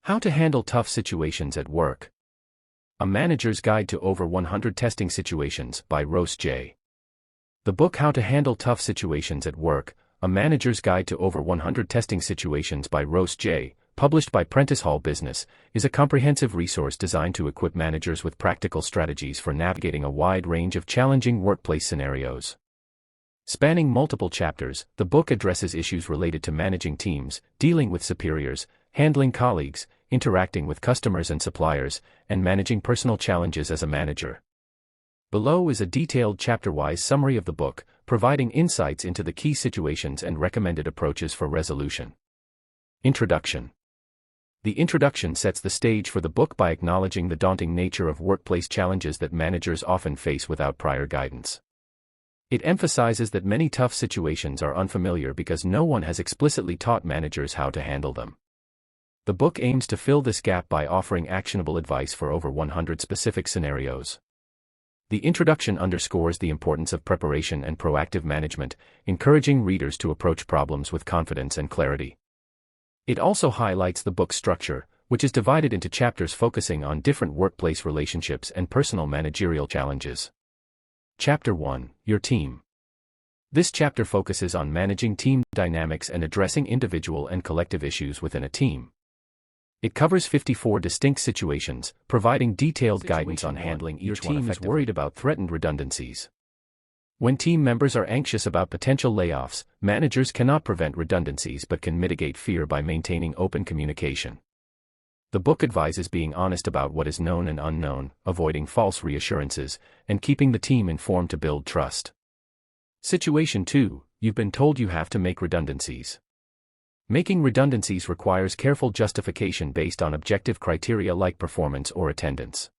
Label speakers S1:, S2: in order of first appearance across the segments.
S1: How to Handle Tough Situations at Work. A Manager's Guide to Over 100 Testing Situations by Ros Jay. The book How to Handle Tough Situations at Work, A Manager's Guide to Over 100 Testing Situations by Ros Jay, published by Prentice Hall Business, is a comprehensive resource designed to equip managers with practical strategies for navigating a wide range of challenging workplace scenarios. Spanning multiple chapters, the book addresses issues related to managing teams, dealing with superiors, handling colleagues, interacting with customers and suppliers, and managing personal challenges as a manager. Below is a detailed chapter-wise summary of the book, providing insights into the key situations and recommended approaches for resolution. Introduction. The introduction sets the stage for the book by acknowledging the daunting nature of workplace challenges that managers often face without prior guidance. It emphasizes that many tough situations are unfamiliar because no one has explicitly taught managers how to handle them. The book aims to fill this gap by offering actionable advice for over 100 specific scenarios. The introduction underscores the importance of preparation and proactive management, encouraging readers to approach problems with confidence and clarity. It also highlights the book's structure, which is divided into chapters focusing on different workplace relationships and personal managerial challenges. Chapter 1, Your Team. This chapter focuses on managing team dynamics and addressing individual and collective issues within a team. It covers 54 distinct situations, providing detailed guidance on handling each one effectively. Your team is worried about threatened redundancies. When team members are anxious about potential layoffs, managers cannot prevent redundancies but can mitigate fear by maintaining open communication. The book advises being honest about what is known and unknown, avoiding false reassurances, and keeping the team informed to build trust. Situation 2, You've been told you have to make redundancies. Making redundancies requires careful justification based on objective criteria like performance or attendance.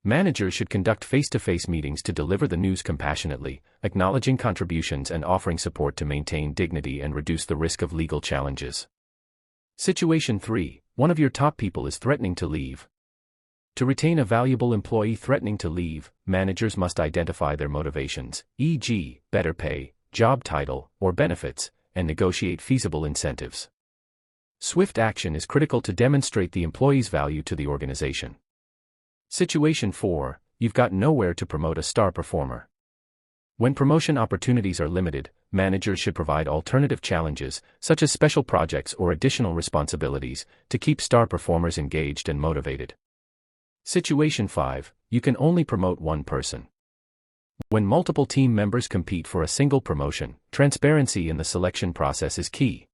S1: Managers should conduct face-to-face meetings to deliver the news compassionately, acknowledging contributions and offering support to maintain dignity and reduce the risk of legal challenges. Situation 3, One of your top people is threatening to leave. To retain a valuable employee threatening to leave, managers must identify their motivations, e.g., better pay, job title, or benefits, and negotiate feasible incentives. Swift action is critical to demonstrate the employee's value to the organization. Situation 4, You've got nowhere to promote a star performer. When promotion opportunities are limited, managers should provide alternative challenges, such as special projects or additional responsibilities, to keep star performers engaged and motivated. Situation 5, You can only promote one person. When multiple team members compete for a single promotion, transparency in the selection process is key.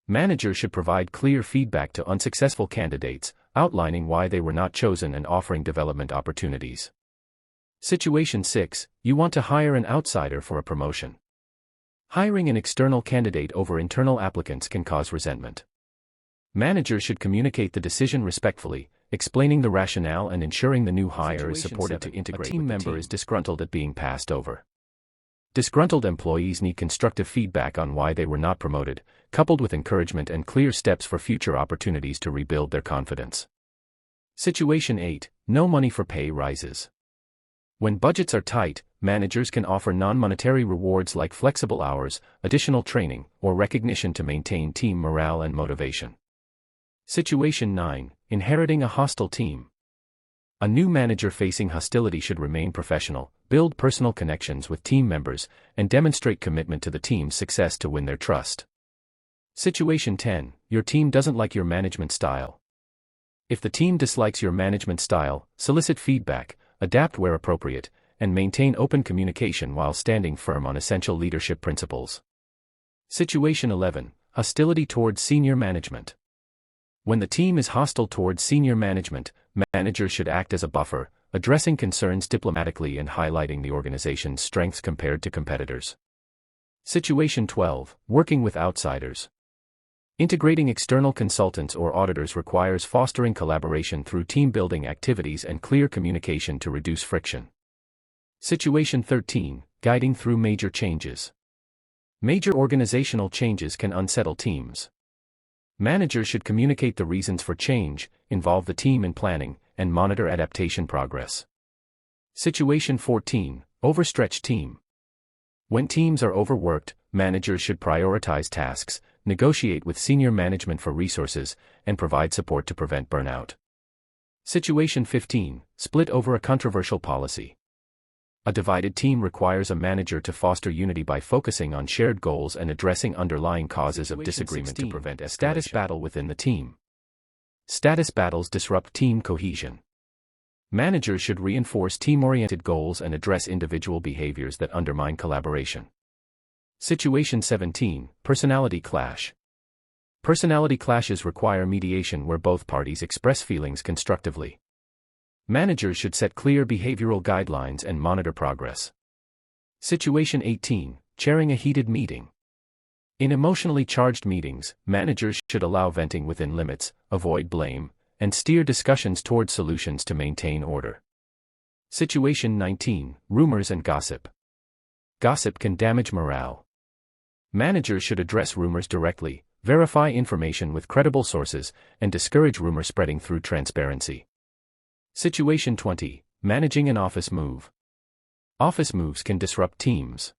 S1: Managers should provide clear feedback to unsuccessful candidates, outlining why they were not chosen and offering development opportunities. Situation 6, You want to hire an outsider for a promotion. Hiring an external candidate over internal applicants can cause resentment. Managers should communicate the decision respectfully, explaining the rationale and ensuring the new hire is supported to integrate. A team member is disgruntled at being passed over. Disgruntled employees need constructive feedback on why they were not promoted, coupled with encouragement and clear steps for future opportunities to rebuild their confidence. Situation 8, No money for pay rises. When budgets are tight, managers can offer non-monetary rewards like flexible hours, additional training, or recognition to maintain team morale and motivation. Situation 9, Inheriting a hostile team. A new manager facing hostility should remain professional, build personal connections with team members, and demonstrate commitment to the team's success to win their trust. Situation 10, Your team doesn't like your management style. If the team dislikes your management style, solicit feedback, adapt where appropriate, and maintain open communication while standing firm on essential leadership principles. Situation 11, Hostility towards senior management. When the team is hostile towards senior management, managers should act as a buffer, addressing concerns diplomatically and highlighting the organization's strengths compared to competitors. Situation 12, Working with outsiders. Integrating external consultants or auditors requires fostering collaboration through team-building activities and clear communication to reduce friction. Situation 13, Guiding through major changes. Major organizational changes can unsettle teams. Managers should communicate the reasons for change, involve the team in planning, and monitor adaptation progress. Situation 14, Overstretched team. When teams are overworked, managers should prioritize tasks, negotiate with senior management for resources, and provide support to prevent burnout. Situation 15. Split over a controversial policy. A divided team requires a manager to foster unity by focusing on shared goals and addressing underlying causes of disagreement to prevent escalation. Status battle within the team. Status battles disrupt team cohesion. Managers should reinforce team-oriented goals and address individual behaviors that undermine collaboration. Situation 17. Personality clash. Personality clashes require mediation where both parties express feelings constructively. Managers should set clear behavioral guidelines and monitor progress. Situation 18. Chairing a heated meeting. In emotionally charged meetings, managers should allow venting within limits, avoid blame, and steer discussions toward solutions to maintain order. Situation 19. Rumors and gossip. Gossip can damage morale. Managers should address rumors directly, verify information with credible sources, and discourage rumor spreading through transparency. Situation 20. Managing an office move. Office moves can disrupt teams.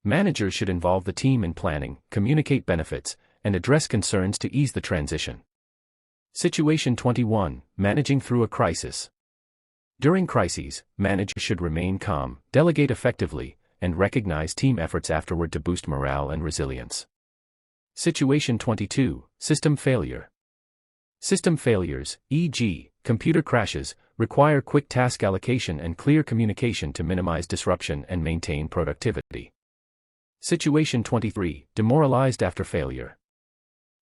S1: Managers should involve the team in planning, communicate benefits, and address concerns to ease the transition. Situation 21. Managing through a crisis. During crises, managers should remain calm, delegate effectively, and recognize team efforts afterward to boost morale and resilience. Situation 22. System failure. System failures, e.g., computer crashes, require quick task allocation and clear communication to minimize disruption and maintain productivity. Situation 23. Demoralized after failure.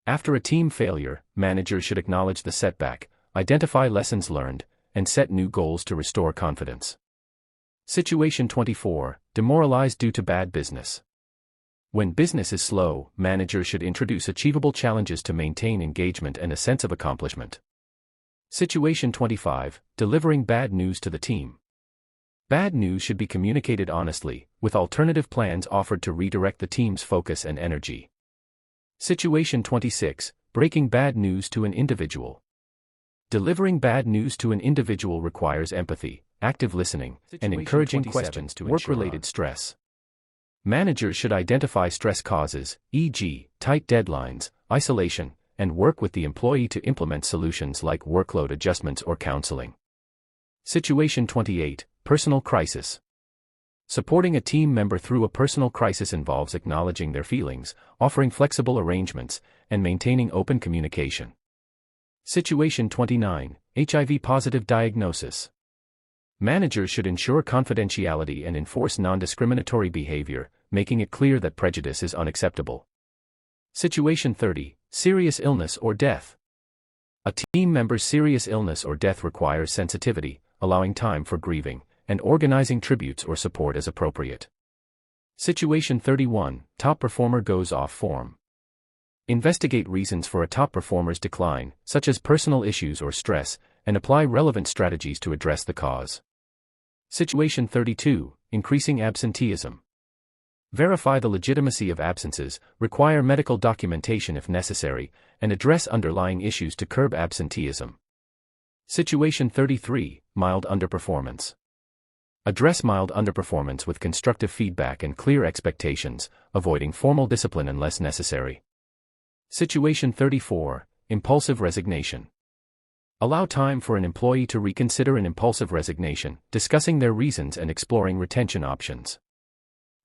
S1: After a team failure, managers should acknowledge the setback, identify lessons learned, and set new goals to restore confidence. Situation 24. Demoralized due to bad business. When business is slow, managers should introduce achievable challenges to maintain engagement and a sense of accomplishment. Situation 25. Delivering bad news to the team. Bad news should be communicated honestly, with alternative plans offered to redirect the team's focus and energy. Situation 26. Breaking bad news to an individual. Delivering bad news to an individual requires empathy, active listening, and encouraging questions to work-related stress. Managers should identify stress causes, e.g., tight deadlines, isolation, and work with the employee to implement solutions like workload adjustments or counseling. Situation 28. Personal crisis. Supporting a team member through a personal crisis involves acknowledging their feelings, offering flexible arrangements, and maintaining open communication. Situation 29. HIV-positive diagnosis. Managers should ensure confidentiality and enforce non-discriminatory behavior, making it clear that prejudice is unacceptable. Situation 30. Serious illness or death. A team member's serious illness or death requires sensitivity, allowing time for grieving, and organizing tributes or support as appropriate. Situation 31. Top performer goes off form. Investigate reasons for a top performer's decline, such as personal issues or stress, and apply relevant strategies to address the cause. Situation 32. Increasing absenteeism. Verify the legitimacy of absences, require medical documentation if necessary, and address underlying issues to curb absenteeism. Situation 33. Mild underperformance. Address mild underperformance with constructive feedback and clear expectations, avoiding formal discipline unless necessary. Situation 34. Impulsive resignation. Allow time for an employee to reconsider an impulsive resignation, discussing their reasons and exploring retention options.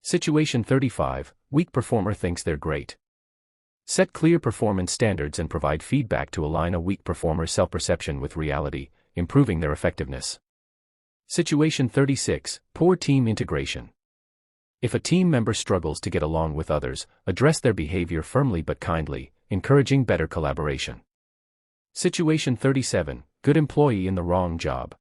S1: Situation 35. Weak performer thinks they're great. Set clear performance standards and provide feedback to align a weak performer's self-perception with reality, improving their effectiveness. Situation 36. Poor team integration. If a team member struggles to get along with others, address their behavior firmly but kindly, encouraging better collaboration. Situation 37. Good employee in the wrong job.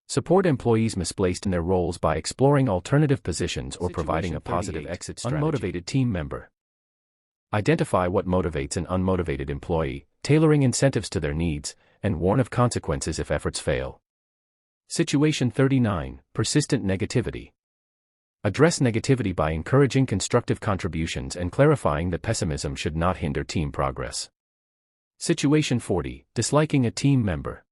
S1: Support employees misplaced in their roles by exploring alternative positions or providing a positive exit strategy. Unmotivated team member. Identify what motivates an unmotivated employee, tailoring incentives to their needs, and warn of consequences if efforts fail. Situation 39. Persistent negativity. Address negativity by encouraging constructive contributions and clarifying that pessimism should not hinder team progress. Situation 40. Disliking a team member.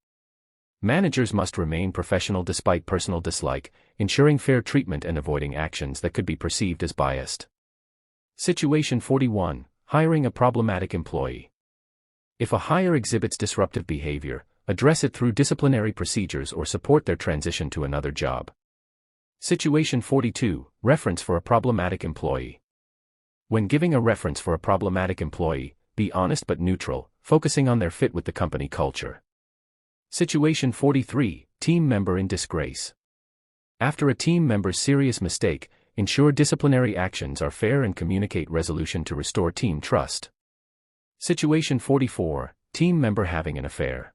S1: Managers must remain professional despite personal dislike, ensuring fair treatment and avoiding actions that could be perceived as biased. Situation 41. hiring a problematic employee. If a hire exhibits disruptive behavior, address it through disciplinary procedures or support their transition to another job. Situation 42, reference for a problematic employee. When giving a reference for a problematic employee, be honest but neutral, focusing on their fit with the company culture. Situation 43, team member in disgrace. After a team member's serious mistake, ensure disciplinary actions are fair and communicate resolution to restore team trust. Situation 44, team member having an affair.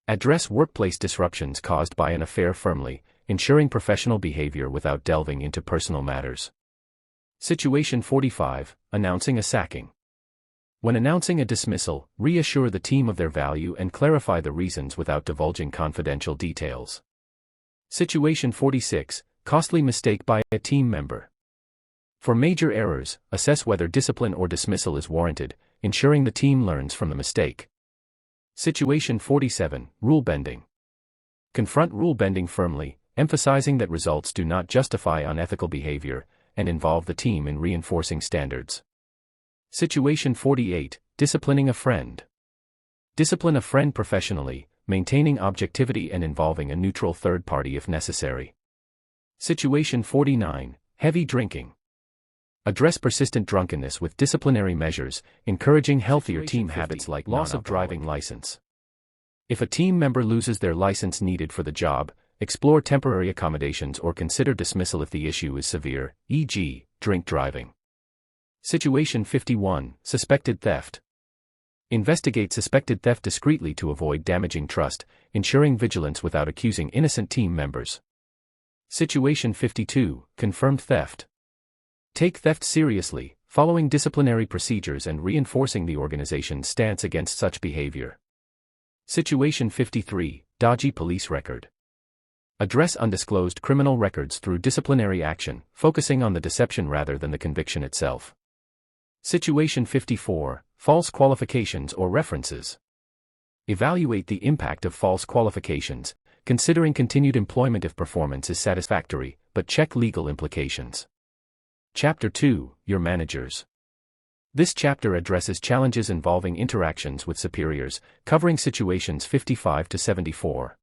S1: Address workplace disruptions caused by an affair firmly, ensuring professional behavior without delving into personal matters. Situation 45, announcing a sacking. When announcing a dismissal, reassure the team of their value and clarify the reasons without divulging confidential details. Situation 46, costly mistake by a team member. For major errors, assess whether discipline or dismissal is warranted, ensuring the team learns from the mistake. Situation 47, rule bending. Confront rule bending firmly, emphasizing that results do not justify unethical behavior, and involve the team in reinforcing standards. Situation 48, disciplining a friend. Discipline a friend professionally, maintaining objectivity and involving a neutral third party if necessary. Situation 49, heavy drinking. Address persistent drunkenness with disciplinary measures, encouraging healthier team habits like loss of driving license. If a team member loses their license needed for the job, explore temporary accommodations or consider dismissal if the issue is severe, e.g., drink driving. Situation 51, suspected theft. Investigate suspected theft discreetly to avoid damaging trust, ensuring vigilance without accusing innocent team members. Situation 52, confirmed theft. Take theft seriously, following disciplinary procedures and reinforcing the organization's stance against such behavior. Situation 53, dodgy police record. Address undisclosed criminal records through disciplinary action, focusing on the deception rather than the conviction itself. Situation 54, false qualifications or references. Evaluate the impact of false qualifications, considering continued employment if performance is satisfactory, but check legal implications. Chapter 2, Your Managers. This chapter addresses challenges involving interactions with superiors, covering situations 55 to 74.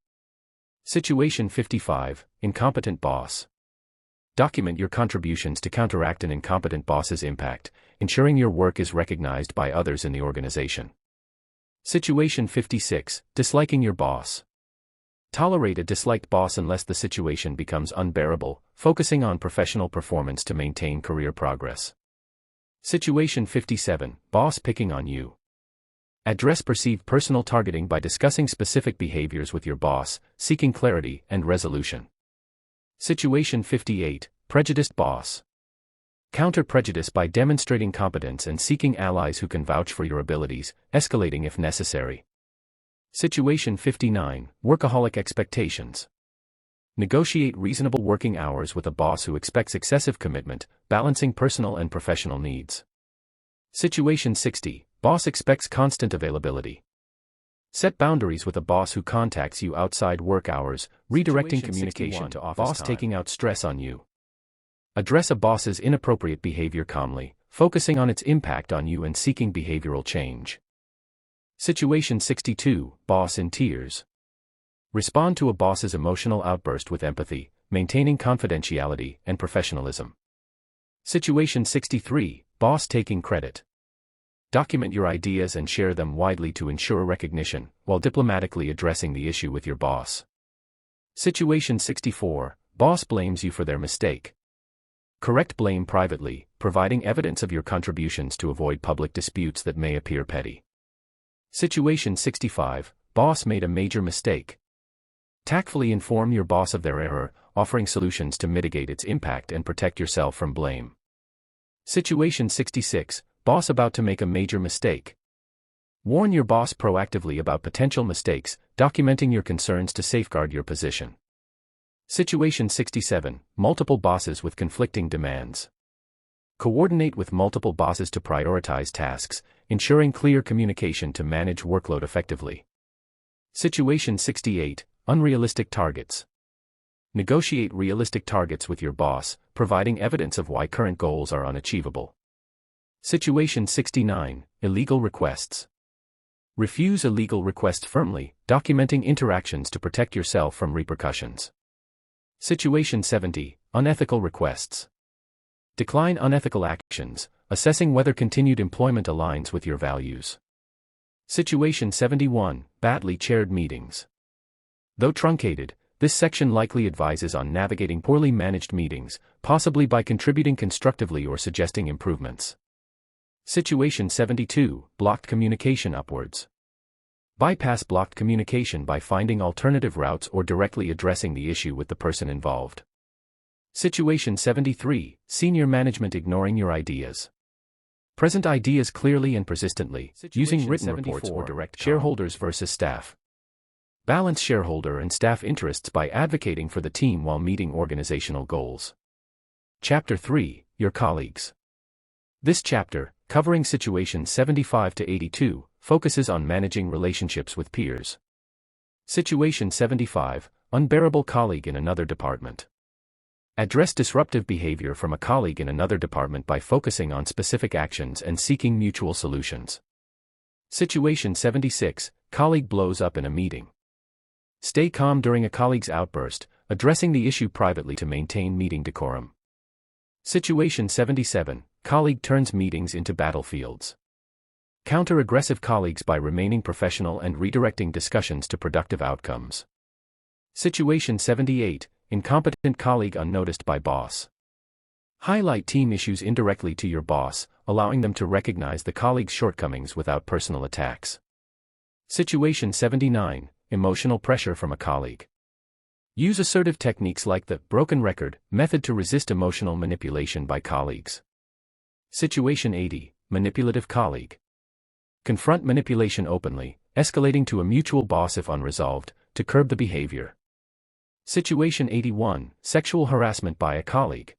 S1: Situation 55, incompetent boss. Document your contributions to counteract an incompetent boss's impact, ensuring your work is recognized by others in the organization. Situation 56, disliking your boss. Tolerate a disliked boss unless the situation becomes unbearable, focusing on professional performance to maintain career progress. Situation 57, boss picking on you. Address perceived personal targeting by discussing specific behaviors with your boss, seeking clarity and resolution. Situation 58, prejudiced boss. Counter prejudice by demonstrating competence and seeking allies who can vouch for your abilities, escalating if necessary. Situation 59, workaholic expectations. Negotiate reasonable working hours with a boss who expects excessive commitment, balancing personal and professional needs. Situation 60, boss expects constant availability. Set boundaries with a boss who contacts you outside work hours, redirecting communication to office boss time. Taking out stress on you. Address a boss's inappropriate behavior calmly, focusing on its impact on you and seeking behavioral change. Situation 62, boss in tears. Respond to a boss's emotional outburst with empathy, maintaining confidentiality and professionalism. Situation 63, boss taking credit. Document your ideas and share them widely to ensure recognition, while diplomatically addressing the issue with your boss. Situation 64, boss blames you for their mistake. Correct blame privately, providing evidence of your contributions to avoid public disputes that may appear petty. Situation 65, boss made a major mistake. Tactfully inform your boss of their error, offering solutions to mitigate its impact and protect yourself from blame. Situation 66, boss about to make a major mistake. Warn your boss proactively about potential mistakes, documenting your concerns to safeguard your position. Situation 67, multiple bosses with conflicting demands. Coordinate with multiple bosses to prioritize tasks, ensuring clear communication to manage workload effectively. Situation 68, unrealistic targets. Negotiate realistic targets with your boss, providing evidence of why current goals are unachievable. Situation 69, illegal requests. Refuse a legal request firmly, documenting interactions to protect yourself from repercussions. Situation 70, unethical requests. Decline unethical actions, assessing whether continued employment aligns with your values. Situation 71, badly chaired meetings. Though truncated, this section likely advises on navigating poorly managed meetings, possibly by contributing constructively or suggesting improvements. Situation 72, blocked communication upwards. Bypass blocked communication by finding alternative routes or directly addressing the issue with the person involved. Situation 73, senior management ignoring your ideas. Present ideas clearly and persistently, using written reports or direct shareholders versus staff. Balance shareholder and staff interests by advocating for the team while meeting organizational goals. Chapter 3, Your Colleagues. This chapter, covering situations 75 to 82, focuses on managing relationships with peers. Situation 75, unbearable colleague in another department. Address disruptive behavior from a colleague in another department by focusing on specific actions and seeking mutual solutions. Situation 76, colleague blows up in a meeting. Stay calm during a colleague's outburst, addressing the issue privately to maintain meeting decorum. Situation 77, colleague turns meetings into battlefields. Counter aggressive colleagues by remaining professional and redirecting discussions to productive outcomes. Situation 78, incompetent colleague unnoticed by boss. Highlight team issues indirectly to your boss, allowing them to recognize the colleague's shortcomings without personal attacks. Situation 79, emotional pressure from a colleague. Use assertive techniques like the broken record method to resist emotional manipulation by colleagues. Situation 80, manipulative colleague. Confront manipulation openly, escalating to a mutual boss if unresolved, to curb the behavior. Situation 81, sexual harassment by a colleague.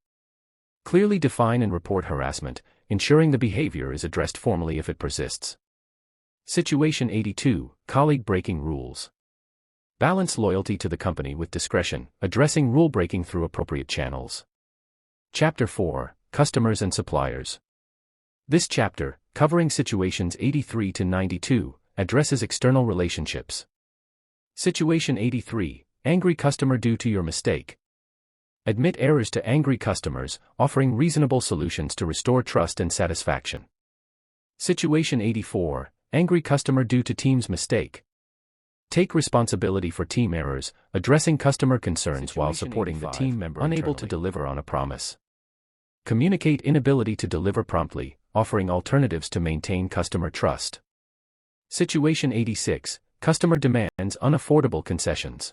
S1: Clearly define and report harassment, ensuring the behavior is addressed formally if it persists. Situation 82, colleague breaking rules. Balance loyalty to the company with discretion, addressing rule breaking through appropriate channels. Chapter 4, Customers and Suppliers. This chapter, covering situations 83 to 92, addresses external relationships. Situation 83, angry customer due to your mistake. Admit errors to angry customers, offering reasonable solutions to restore trust and satisfaction. Situation 84, angry customer due to team's mistake. Take responsibility for team errors, addressing customer concerns while supporting the team member unable to deliver on a promise. Communicate inability to deliver promptly, offering alternatives to maintain customer trust. Situation 86, customer demands unaffordable concessions.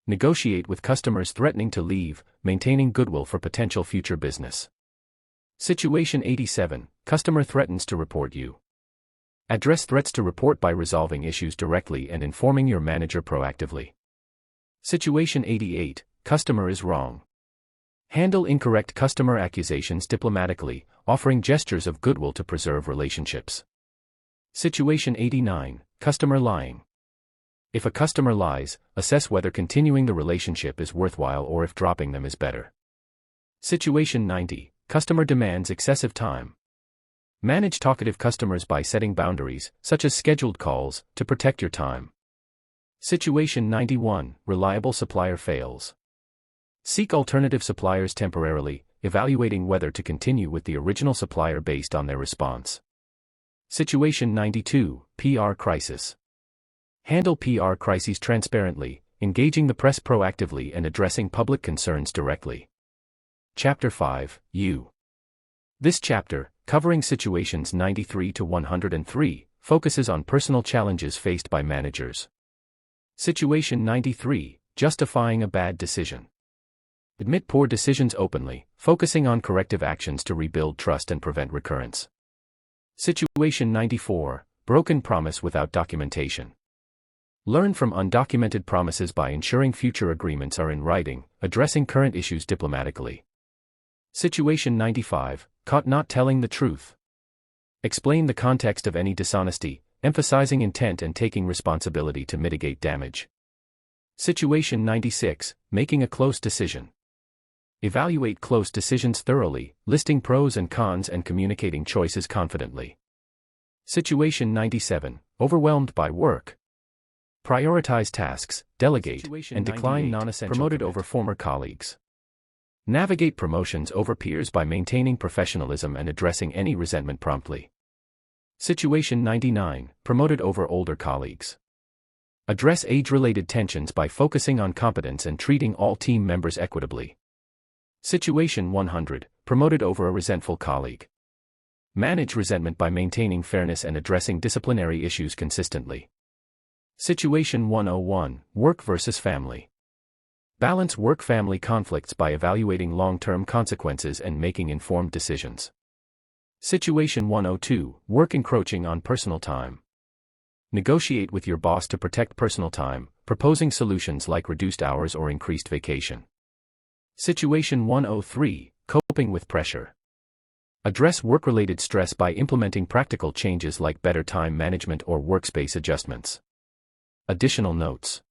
S1: Negotiate with customers threatening to leave, maintaining goodwill for potential future business. Situation 87, customer threatens to report you. Address threats to report by resolving issues directly and informing your manager proactively. Situation 88, customer is wrong. Handle incorrect customer accusations diplomatically, offering gestures of goodwill to preserve relationships. Situation 89, customer lying. If a customer lies, assess whether continuing the relationship is worthwhile or if dropping them is better. Situation 90, customer demands excessive time. Manage talkative customers by setting boundaries, such as scheduled calls, to protect your time. Situation 91, reliable supplier fails. Seek alternative suppliers temporarily, evaluating whether to continue with the original supplier based on their response. Situation 92, PR crisis. Handle PR crises transparently, engaging the press proactively and addressing public concerns directly. Chapter 5, You. This chapter, covering situations 93 to 103, focuses on personal challenges faced by managers. Situation 93, justifying a bad decision. Admit poor decisions openly, focusing on corrective actions to rebuild trust and prevent recurrence. Situation 94, broken promise without documentation. Learn from undocumented promises by ensuring future agreements are in writing, addressing current issues diplomatically. Situation 95, caught not telling the truth. Explain the context of any dishonesty, emphasizing intent and taking responsibility to mitigate damage. Situation 96, making a close decision. Evaluate close decisions thoroughly, listing pros and cons and communicating choices confidently. Situation 97. Overwhelmed by work. Prioritize tasks, delegate, and decline non-essential. Promoted over former colleagues. Navigate promotions over peers by maintaining professionalism and addressing any resentment promptly. Situation 99. Promoted over older colleagues. Address age-related tensions by focusing on competence and treating all team members equitably. Situation 100. Promoted over a resentful colleague. Manage resentment by maintaining fairness and addressing disciplinary issues consistently. Situation 101. Work versus family. Balance work-family conflicts by evaluating long-term consequences and making informed decisions. Situation 102. Work encroaching on personal time. Negotiate with your boss to protect personal time, proposing solutions like reduced hours or increased vacation. Situation 103. Coping with pressure. Address work-related stress by implementing practical changes like better time management or workspace adjustments. Additional notes.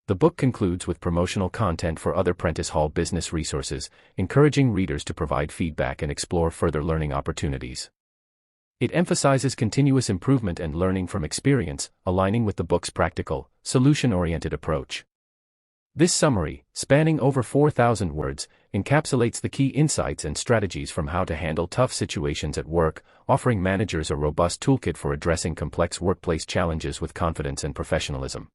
S1: The book concludes with promotional content for other Prentice Hall Business resources, encouraging readers to provide feedback and explore further learning opportunities. It emphasizes continuous improvement and learning from experience, aligning with the book's practical, solution-oriented approach. This summary, spanning over 4,000 words, encapsulates the key insights and strategies from how to handle tough situations at work, offering managers a robust toolkit for addressing complex workplace challenges with confidence and professionalism.